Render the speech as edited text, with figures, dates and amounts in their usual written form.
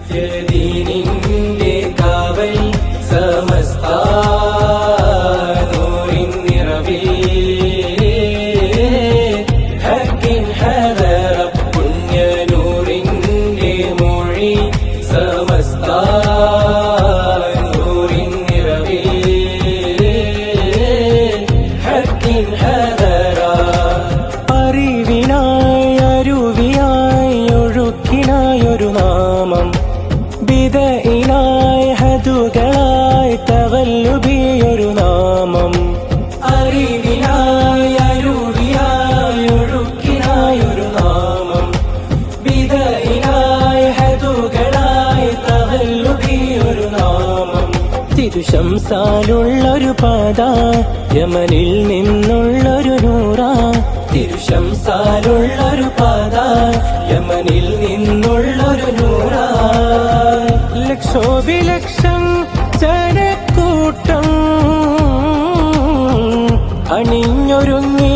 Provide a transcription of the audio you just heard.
സത്യദീനിന്റെ കാവൽ സമസ്ത നൂറിൻ നിറവിൽ ഹക്കിൻ ഹദറ പുണ്യനൂറിന്റെ മൊഴി സമസ്ത നൂറിൻ നിറവിൽ ഹക്കിൻ ഹദറ അറിവിനായി അരുവിയായി ഒഴുക്കിനായൊരു നാമം ബിദഇനായി ഹദുകളായി തവല്ലുബിയൊരു നാമം അറിവിനായി അരുവിയായി ഒഴുക്കിനായൊരു നാമം ബിദഇനായി ഹദുകളായി തവല്ലുബിയൊരു നാമം തിരുശംസാലുള്ളൊരു പാത യമനിൽ നിന്നുള്ളൊരു നൂറ തിരുശംസാലുള്ളൊരു പാത യമനിൽ നിന്നുള്ളൊരു നൂറ ലക്ഷോപിലക്ഷം ജനക്കൂട്ടം അണിഞ്ഞൊരുങ്ങി